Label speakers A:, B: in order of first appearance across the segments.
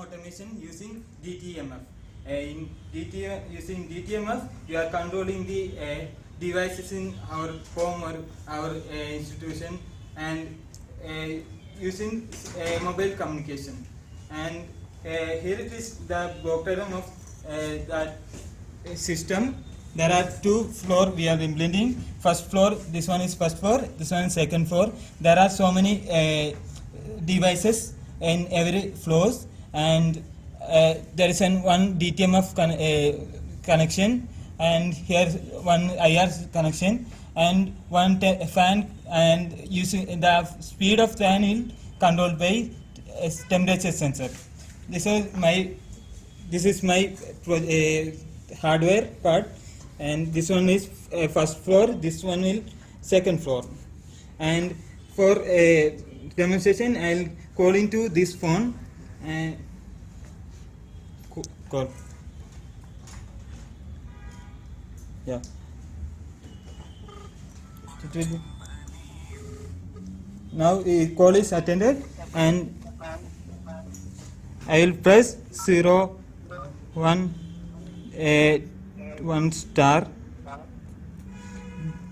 A: automation using DTMF. Using DTMF, you are controlling the devices in our home or our institution, and using mobile communication. And here it is the block diagram of that system. There are two floors we are implementing. First floor, this one is first floor, this one is second floor. There are so many devices in every floors, and there is one DTMF connection, and here one IR connection, and one fan, and using the speed of fan is controlled by temperature sensor. This is my hardware part, and this one is first floor, this one is second floor. And for demonstration, I'll call into this phone and call. Yeah. Now call is attended, and I will press 0 1 1 star.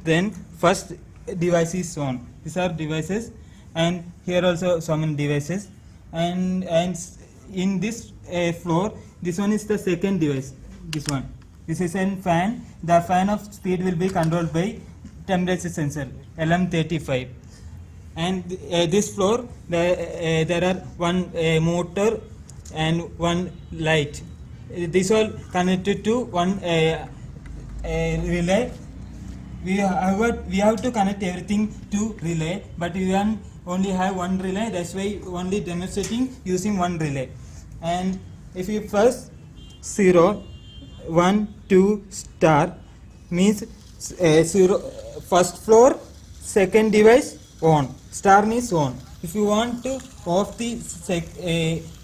A: Then first device is on. These are devices, and here also so many devices, and in this floor, this one is the second device. This is a fan. The fan of speed will be controlled by temperature sensor LM35. And this floor, there are one motor and one light. This all connected to one relay. We have to connect everything to relay, but we only have one relay. That's why only demonstrating using one relay. And if you press 0 1 2 star, means 0 first floor, second device on, star means on. If you want to off the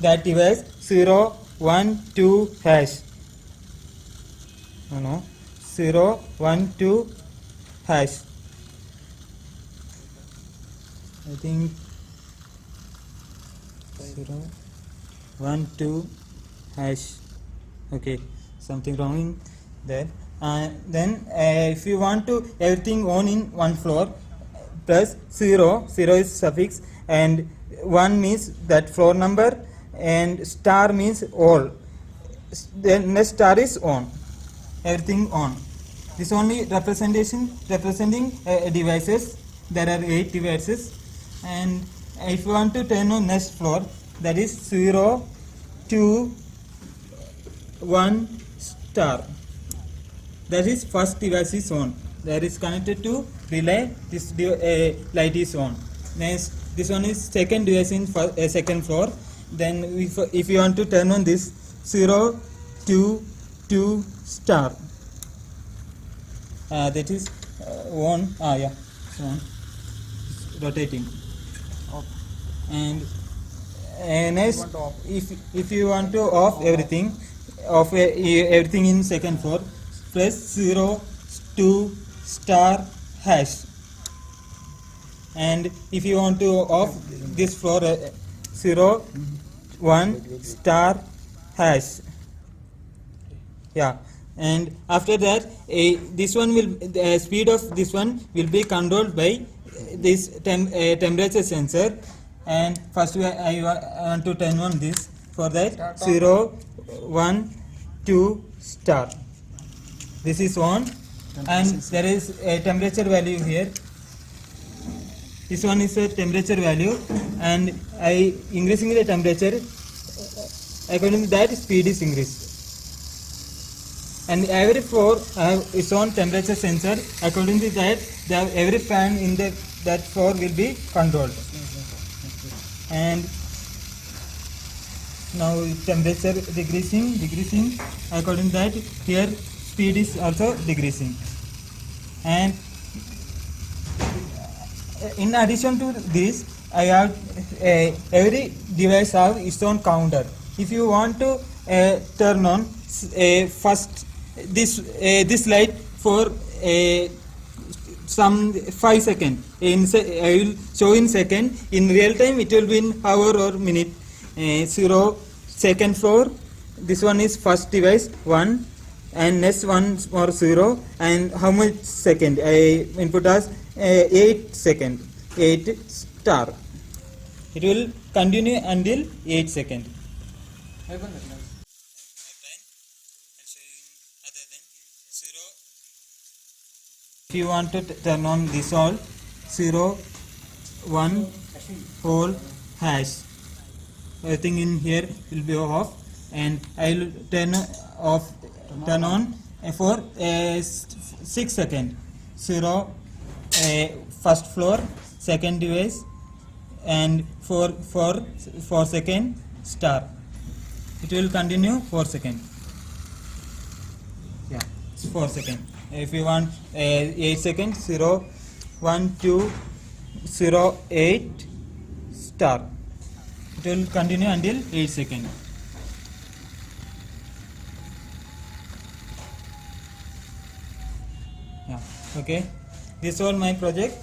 A: that device, 0 1 2 hash. No, 0 1 2 hash. I think 0 1 2 hash. Okay, something wrong in there. Then if you want to everything on in one floor, plus 0 is suffix, and 1 means that floor number, and star means all. Then the star is on, everything on. This only representing devices. There are 8 devices, and if you want to turn on next floor, that is 0 2 1 star. That is first device is on. That is connected to relay. This light is on. Next, this one is second device in second floor. Then if you want to turn on this, 0 2 2 star. That is on. Yeah, on. Rotating. And next, if you want to off everything in second floor, press 0 2 star hash. And if you want to off this floor, 0 1 star hash. Yeah. And after that, this one will speed of this one will be controlled by this temperature sensor. And first I want to turn on this. For that, 0 1 2 star. This is on, and there is a temperature value here. This one is a temperature value, and I increasing the temperature. According to that, speed is increased. And every floor is on temperature sensor. According to that, every fan in that floor will be controlled. And now temperature decreasing. According to that, here speed is also decreasing. And in addition to this, I have every device have its own counter. If you want to turn on first this light for some 5 seconds, I will show in second. In real time it will be in hour or minute. 0 second floor. This one is first device 1, and next one for 0. And how much second? I input as 8 second, 8 star. It will continue until 8 second. If you want to turn on this all, 0, 1, whole hash. Everything in here will be off, and I will turn on for 6 seconds. 0, first floor, second device, and 4 second star. It will continue 4 seconds. Yeah, it's 4 seconds. If you want 8 seconds, 0, 1, 2, 0, 8 star. It will continue until 8 seconds. Yeah, okay. This is all my project.